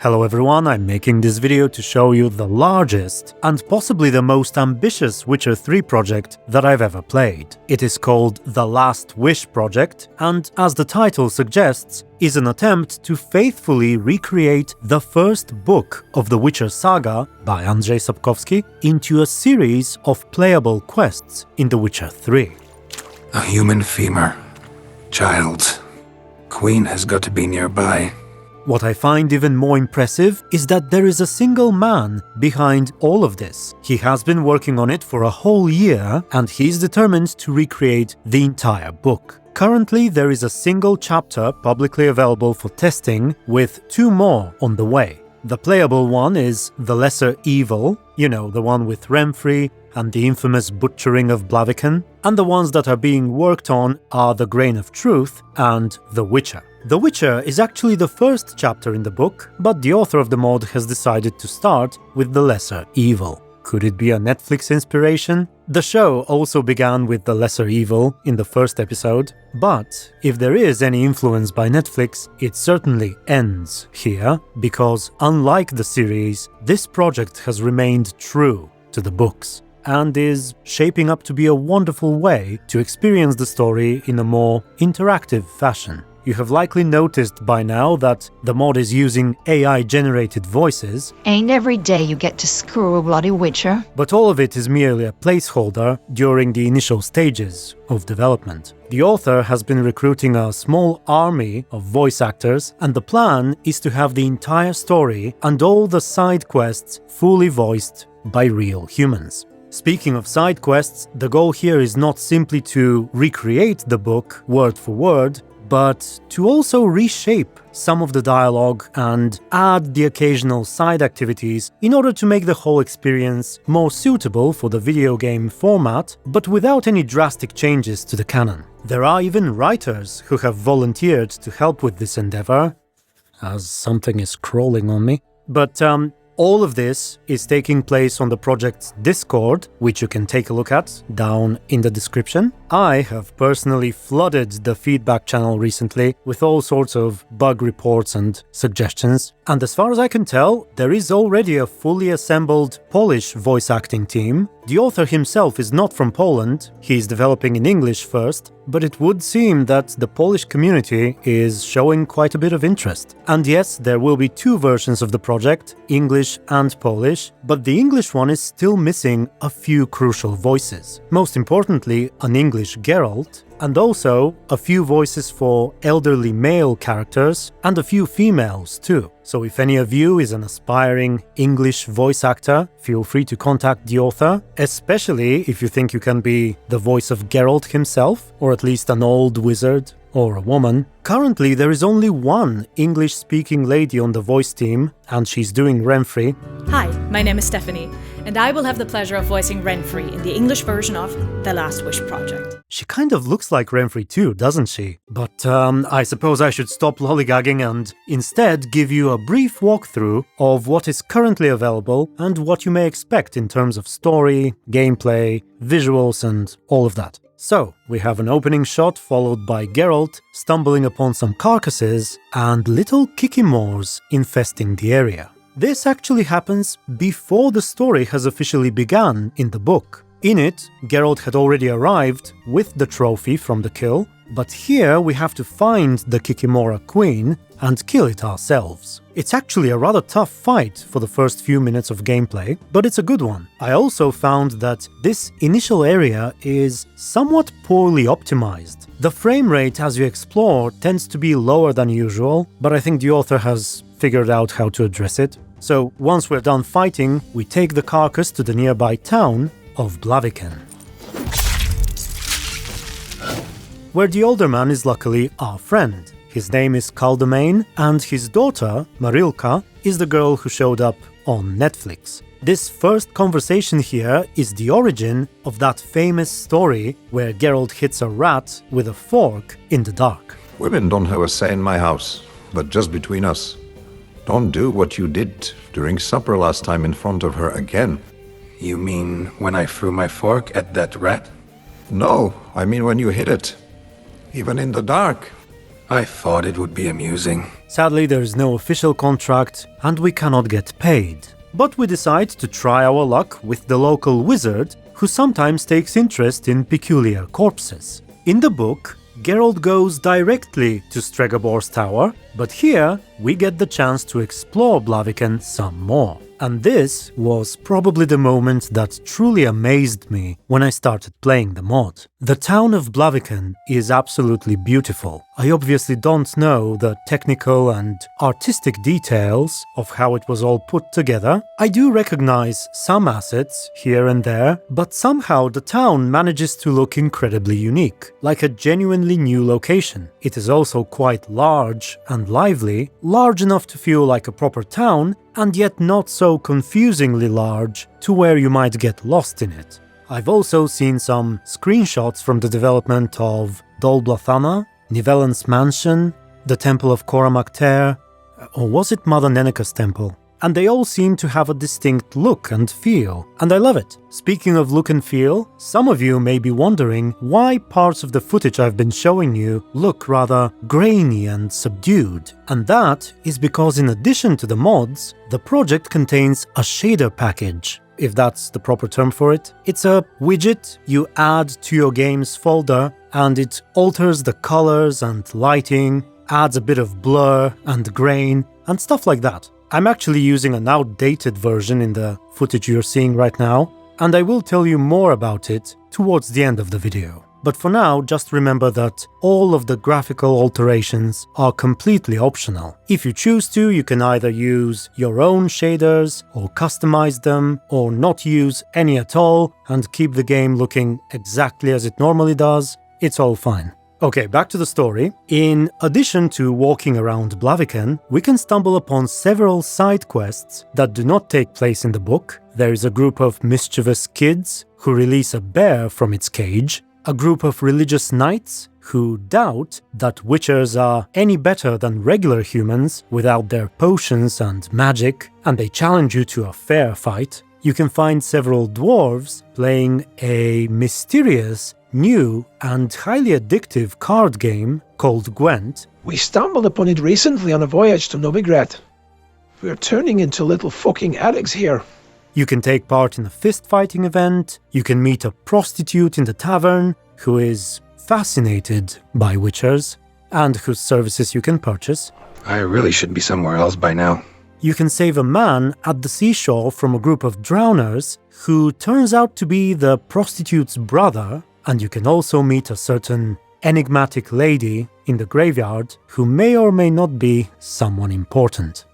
Hello everyone, I'm making this video to show you the largest and possibly the most ambitious Witcher 3 project that I've ever played. It is called The Last Wish Project, and as the title suggests, is an attempt to faithfully recreate the first book of the Witcher saga by Andrzej Sapkowski into a series of playable quests in The Witcher 3. A human femur. Child. Queen has got to be nearby. What I find even more impressive is that there is a single man behind all of this. He has been working on it for a whole year, and he's determined to recreate the entire book. Currently, there is a single chapter publicly available for testing, with 2 more on the way. The playable one is The Lesser Evil, you know, the one with Renfri and the infamous Butchering of Blaviken, and the ones that are being worked on are The Grain of Truth and The Witcher. The Witcher is actually the first chapter in the book, but the author of the mod has decided to start with The Lesser Evil. Could it be a Netflix inspiration? The show also began with The Lesser Evil in the first episode, but if there is any influence by Netflix, it certainly ends here, because unlike the series, this project has remained true to the books, and is shaping up to be a wonderful way to experience the story in a more interactive fashion. You have likely noticed by now that the mod is using AI-generated voices. Ain't every day you get to screw a bloody Witcher. But all of it is merely a placeholder during the initial stages of development. The author has been recruiting a small army of voice actors, and the plan is to have the entire story and all the side quests fully voiced by real humans. Speaking of side quests, the goal here is not simply to recreate the book word for word, but to also reshape some of the dialogue and add the occasional side activities in order to make the whole experience more suitable for the video game format, but without any drastic changes to the canon. There are even writers who have volunteered to help with this endeavor, as something is crawling on me. But all of this is taking place on the project's Discord, which you can take a look at down in the description. I have personally flooded the feedback channel recently with all sorts of bug reports and suggestions, and as far as I can tell, there is already a fully assembled Polish voice acting team. The author himself is not from Poland, he's developing in English first, but it would seem that the Polish community is showing quite a bit of interest. And yes, there will be 2 versions of the project, English and Polish, but the English one is still missing a few crucial voices. Most importantly, an English Geralt, and also a few voices for elderly male characters and a few females too. So if any of you is an aspiring English voice actor, feel free to contact the author, especially if you think you can be the voice of Geralt himself, or at least an old wizard or a woman. Currently, there is only one English-speaking lady on the voice team, and she's doing Renfri. Hi, my name is Stephanie, and I will have the pleasure of voicing Renfri in the English version of The Last Wish Project. She kind of looks like Renfri too, doesn't she? But I suppose I should stop lollygagging and instead give you a brief walkthrough of what is currently available and what you may expect in terms of story, gameplay, visuals, and all of that. So, we have an opening shot followed by Geralt stumbling upon some carcasses and little kikimores infesting the area. This actually happens before the story has officially begun in the book. In it, Geralt had already arrived with the trophy from the kill, but here we have to find the Kikimora Queen and kill it ourselves. It's actually a rather tough fight for the first few minutes of gameplay, but it's a good one. I also found that this initial area is somewhat poorly optimized. The frame rate as you explore tends to be lower than usual, but I think the author has figured out how to address it. So once we're done fighting, we take the carcass to the nearby town of Blaviken, where the older man is luckily our friend. His name is Kaldemain, and his daughter, Marilka, is the girl who showed up on Netflix. This first conversation here is the origin of that famous story where Geralt hits a rat with a fork in the dark. Women don't have a say in my house, but just between us. Don't do what you did during supper last time in front of her again. You mean when I threw my fork at that rat? No, I mean when you hit it. Even in the dark. I thought it would be amusing. Sadly, there is no official contract and we cannot get paid. But we decide to try our luck with the local wizard, who sometimes takes interest in peculiar corpses. In the book, Geralt goes directly to Stregobor's tower, but here we get the chance to explore Blaviken some more. And this was probably the moment that truly amazed me when I started playing the mod. The town of Blaviken is absolutely beautiful. I obviously don't know the technical and artistic details of how it was all put together. I do recognize some assets here and there, but somehow the town manages to look incredibly unique, like a genuinely new location. It is also quite large and lively, large enough to feel like a proper town, and yet not so confusingly large to where you might get lost in it. I've also seen some screenshots from the development of Dol Blathana, Nivellen's Mansion, the Temple of Koramak, or was it Mother Neneka's temple? And they all seem to have a distinct look and feel, and I love it. Speaking of look and feel, some of you may be wondering why parts of the footage I've been showing you look rather grainy and subdued, and that is because in addition to the mods, the project contains a shader package, if that's the proper term for it. It's a widget you add to your game's folder, and it alters the colors and lighting, adds a bit of blur and grain, and stuff like that. I'm actually using an outdated version in the footage you're seeing right now, and I will tell you more about it towards the end of the video. But for now, just remember that all of the graphical alterations are completely optional. If you choose to, you can either use your own shaders, or customize them, or not use any at all, and keep the game looking exactly as it normally does. It's all fine. Okay, back to the story. In addition to walking around Blaviken, we can stumble upon several side quests that do not take place in the book. There is a group of mischievous kids who release a bear from its cage, a group of religious knights who doubt that witchers are any better than regular humans without their potions and magic, and they challenge you to a fair fight. You can find several dwarves playing a mysterious, new and highly addictive card game called Gwent. We stumbled upon it recently on a voyage to Novigrad. We're turning into little fucking addicts here. You can take part in a fist-fighting event, you can meet a prostitute in the tavern who is fascinated by witchers, and whose services you can purchase. I really should be somewhere else by now. You can save a man at the seashore from a group of drowners who turns out to be the prostitute's brother, and you can also meet a certain enigmatic lady in the graveyard who may or may not be someone important.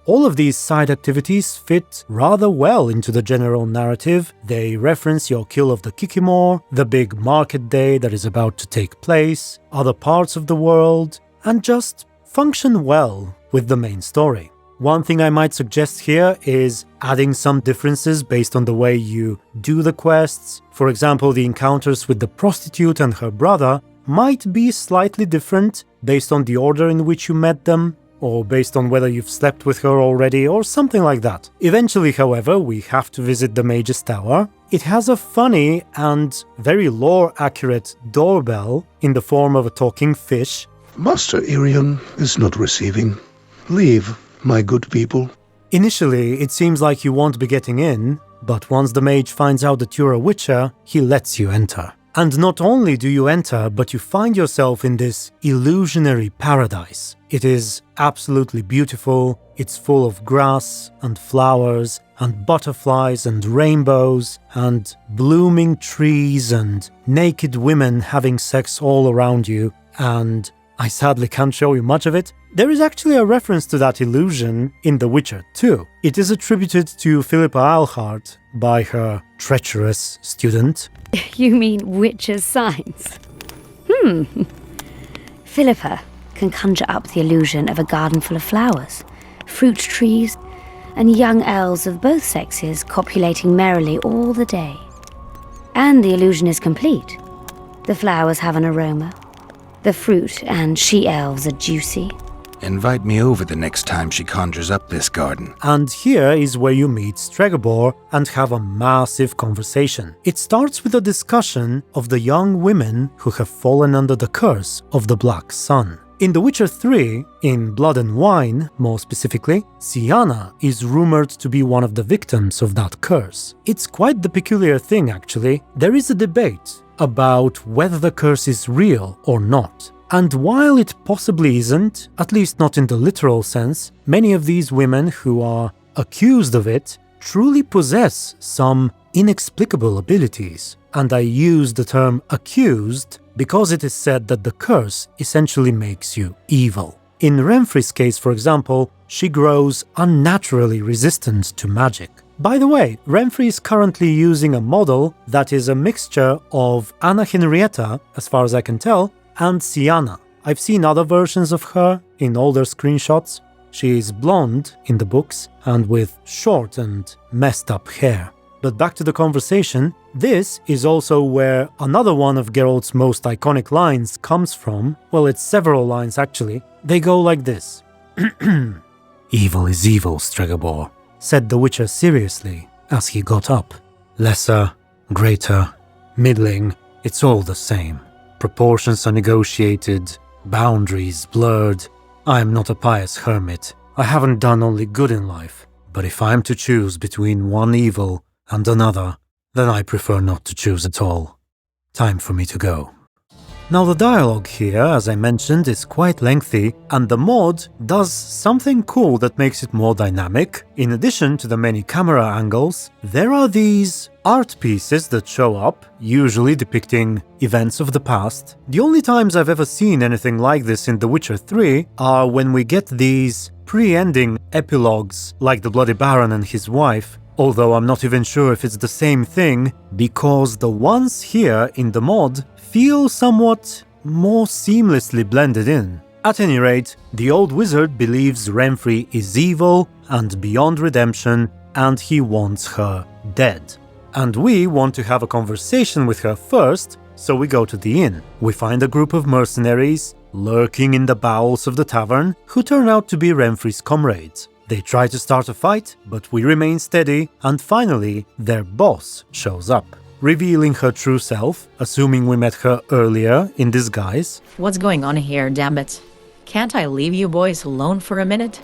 All of these side activities fit rather well into the general narrative. They reference your kill of the Kikimor, the big market day that is about to take place, other parts of the world, and just function well with the main story. One thing I might suggest here is adding some differences based on the way you do the quests. For example, the encounters with the prostitute and her brother might be slightly different based on the order in which you met them, or based on whether you've slept with her already, or something like that. Eventually, however, we have to visit the Mage's Tower. It has a funny and very lore-accurate doorbell in the form of a talking fish. Master Irion is not receiving. Leave, my good people. Initially, it seems like you won't be getting in, but once the mage finds out that you're a witcher, he lets you enter. And not only do you enter, but you find yourself in this illusionary paradise. It is absolutely beautiful, it's full of grass and flowers and butterflies and rainbows and blooming trees and naked women having sex all around you, and I sadly can't show you much of it. There is actually a reference to that illusion in The Witcher 2. It is attributed to Philippa Eilhart by her treacherous student. You mean witcher's signs? Philippa can conjure up the illusion of a garden full of flowers, fruit trees, and young elves of both sexes copulating merrily all the day. And the illusion is complete. The flowers have an aroma. The fruit and she-elves are juicy. Invite me over the next time she conjures up this garden. And here is where you meet Stregobor and have a massive conversation. It starts with a discussion of the young women who have fallen under the curse of the Black Sun. In The Witcher 3, in Blood and Wine, more specifically, Syanna is rumored to be one of the victims of that curse. It's quite the peculiar thing, actually. There is a debate about whether the curse is real or not. And while it possibly isn't, at least not in the literal sense, many of these women who are accused of it truly possess some inexplicable abilities. And I use the term accused because it is said that the curse essentially makes you evil. In Renfri's case, for example, she grows unnaturally resistant to magic. By the way, Renfri is currently using a model that is a mixture of Anna Henrietta, as far as I can tell, and Syanna. I've seen other versions of her in older screenshots. She is blonde in the books and with short and messed up hair. But back to the conversation, this is also where another one of Geralt's most iconic lines comes from. Well, it's several lines actually. They go like this. "Evil is evil, Stregobor," said the Witcher seriously as he got up. "Lesser, greater, middling, it's all the same. Proportions are negotiated, boundaries blurred. I am not a pious hermit. I haven't done only good in life. But if I'm to choose between one evil and another, then I prefer not to choose at all. Time for me to go." Now the dialogue here, as I mentioned, is quite lengthy, and the mod does something cool that makes it more dynamic. In addition to the many camera angles, there are these art pieces that show up, usually depicting events of the past. The only times I've ever seen anything like this in The Witcher 3 are when we get these pre-ending epilogues like the Bloody Baron and his wife, although I'm not even sure if it's the same thing, because the ones here in the mod feel somewhat more seamlessly blended in. At any rate, the old wizard believes Renfri is evil and beyond redemption, and he wants her dead. And we want to have a conversation with her first, so we go to the inn. We find a group of mercenaries lurking in the bowels of the tavern who turn out to be Renfri's comrades. They try to start a fight, but we remain steady, and finally, their boss shows up, revealing her true self, assuming we met her earlier in disguise. What's going on here, damn it? Can't I leave you boys alone for a minute?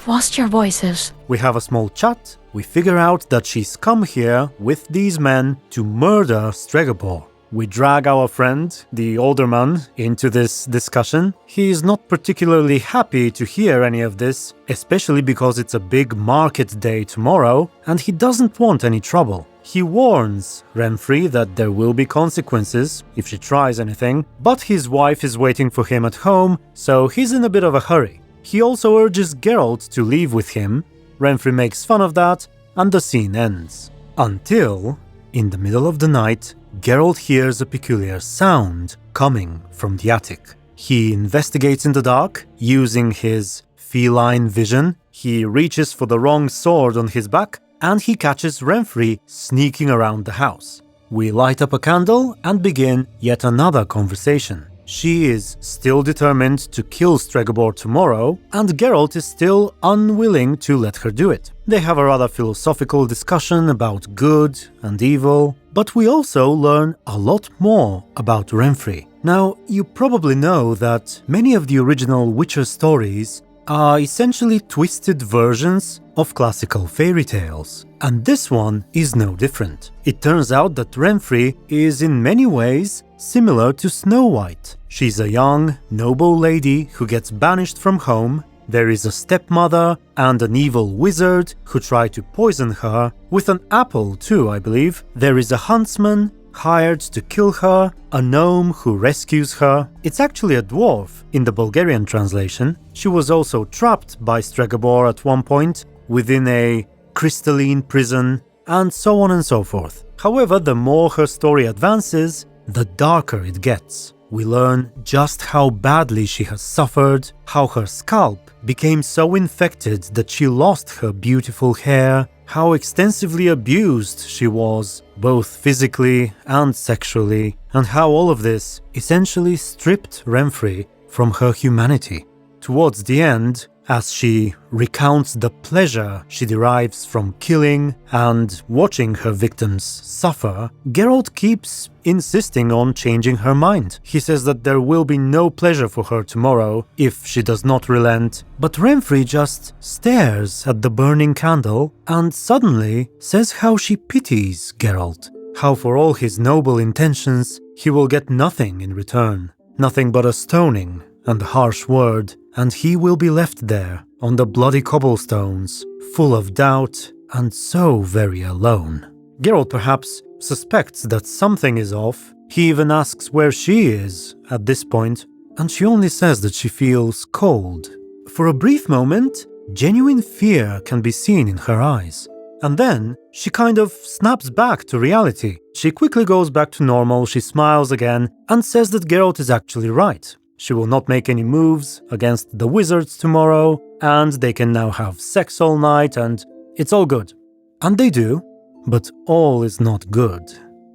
Lost your voices. We have a small chat. We figure out that she's come here with these men to murder Stregobor. We drag our friend, the older man, into this discussion. He is not particularly happy to hear any of this, especially because it's a big market day tomorrow, and he doesn't want any trouble. He warns Renfri that there will be consequences if she tries anything, but his wife is waiting for him at home, so he's in a bit of a hurry. He also urges Geralt to leave with him. Renfri makes fun of that, and the scene ends. Until, in the middle of the night, Geralt hears a peculiar sound coming from the attic. He investigates in the dark, using his feline vision. He reaches for the wrong sword on his back, and he catches Renfri sneaking around the house. We light up a candle and begin yet another conversation. She is still determined to kill Stregobor tomorrow, and Geralt is still unwilling to let her do it. They have a rather philosophical discussion about good and evil, but we also learn a lot more about Renfri. Now, you probably know that many of the original Witcher stories are essentially twisted versions of classical fairy tales, and this one is no different. It turns out that Renfri is in many ways similar to Snow White. She's a young, noble lady who gets banished from home. There is a stepmother and an evil wizard who try to poison her, with an apple too, I believe. There is a huntsman hired to kill her, a gnome who rescues her. It's actually a dwarf in the Bulgarian translation. She was also trapped by Stregobor at one point within a crystalline prison, and so on and so forth. However, the more her story advances, the darker it gets. We learn just how badly she has suffered, how her scalp became so infected that she lost her beautiful hair, how extensively abused she was, both physically and sexually, and how all of this essentially stripped Renfri from her humanity. Towards the end, as she recounts the pleasure she derives from killing and watching her victims suffer, Geralt keeps insisting on changing her mind. He says that there will be no pleasure for her tomorrow if she does not relent, but Renfri just stares at the burning candle and suddenly says how she pities Geralt, how for all his noble intentions he will get nothing in return, nothing but a stoning and a harsh word, and he will be left there on the bloody cobblestones, full of doubt and so very alone. Geralt perhaps suspects that something is off. He even asks where she is at this point, and she only says that she feels cold. For a brief moment, genuine fear can be seen in her eyes. And then she kind of snaps back to reality. She quickly goes back to normal, she smiles again, and says that Geralt is actually right. She will not make any moves against the wizards tomorrow, and they can now have sex all night, and it's all good. And they do, but all is not good.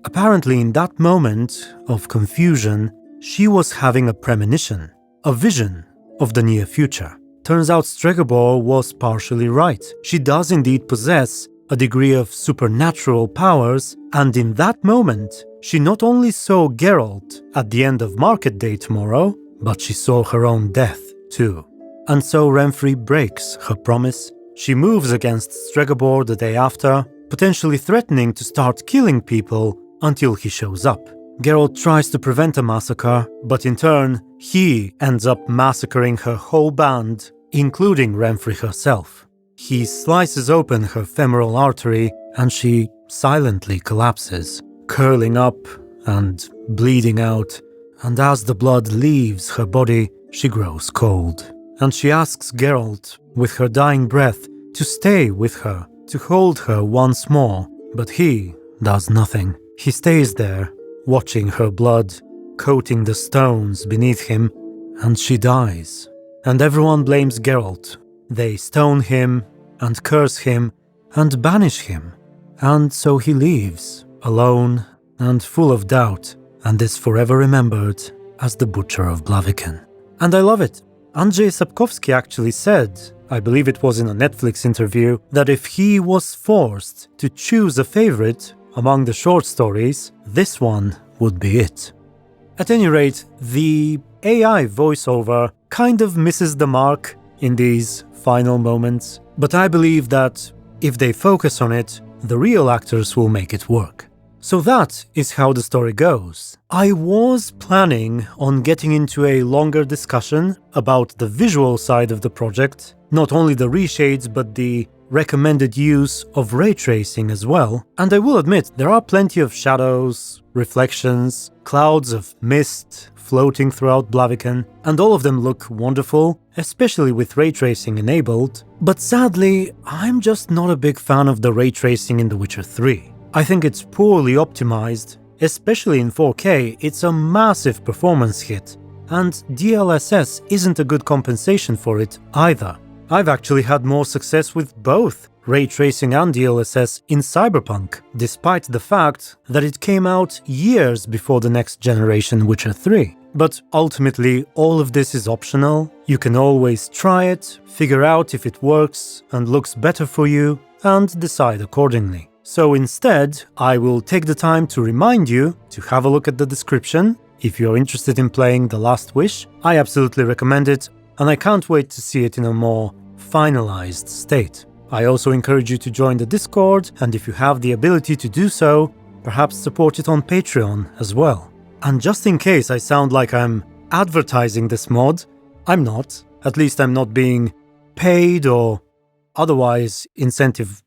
Apparently, in that moment of confusion, she was having a premonition, a vision of the near future. Turns out Stregobor was partially right. She does indeed possess a degree of supernatural powers, and in that moment, she not only saw Geralt at the end of Market Day tomorrow, but she saw her own death too. And so Renfri breaks her promise. She moves against Stregobor the day after, potentially threatening to start killing people until he shows up. Geralt tries to prevent a massacre, but in turn, he ends up massacring her whole band, including Renfri herself. He slices open her femoral artery and she silently collapses, curling up and bleeding out, and as the blood leaves her body, she grows cold. And she asks Geralt, with her dying breath, to stay with her, to hold her once more, but he does nothing. He stays there, watching her blood, coating the stones beneath him, and she dies. And everyone blames Geralt. They stone him, and curse him, and banish him. And so he leaves, alone and full of doubt, and is forever remembered as the Butcher of Blaviken. And I love it. Andrzej Sapkowski actually said, I believe it was in a Netflix interview, that if he was forced to choose a favorite among the short stories, this one would be it. At any rate, the AI voiceover kind of misses the mark in these final moments, but I believe that if they focus on it, the real actors will make it work. So that is how the story goes. I was planning on getting into a longer discussion about the visual side of the project, not only the reshades but the recommended use of ray tracing as well, and I will admit there are plenty of shadows, reflections, clouds of mist floating throughout Blaviken, and all of them look wonderful, especially with ray tracing enabled, but sadly, I'm just not a big fan of the ray tracing in The Witcher 3. I think it's poorly optimized, especially in 4K, it's a massive performance hit, and DLSS isn't a good compensation for it either. I've actually had more success with both ray tracing and DLSS in Cyberpunk, despite the fact that it came out years before the next generation Witcher 3. But ultimately, all of this is optional. You can always try it, figure out if it works and looks better for you, and decide accordingly. So instead, I will take the time to remind you to have a look at the description. If you're interested in playing The Last Wish, I absolutely recommend it, and I can't wait to see it in a more finalized state. I also encourage you to join the Discord, and if you have the ability to do so, perhaps support it on Patreon as well. And just in case I sound like I'm advertising this mod, I'm not. At least I'm not being paid or otherwise incentivized?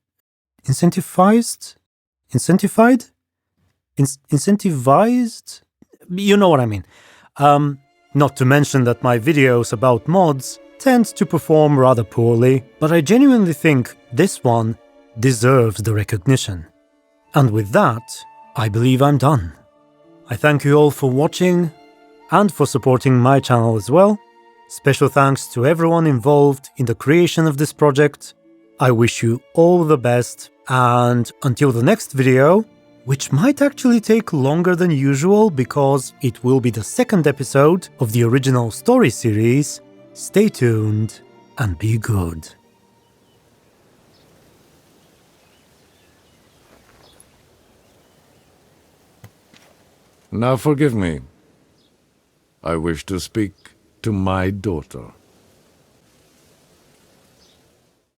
You know what I mean. Not to mention that my videos about mods tend to perform rather poorly, but I genuinely think this one deserves the recognition. And with that, I believe I'm done. I thank you all for watching and for supporting my channel as well. Special thanks to everyone involved in the creation of this project. I wish you all the best, and until the next video, which might actually take longer than usual because it will be the second episode of the original story series, stay tuned and be good. Now forgive me. I wish to speak to my daughter.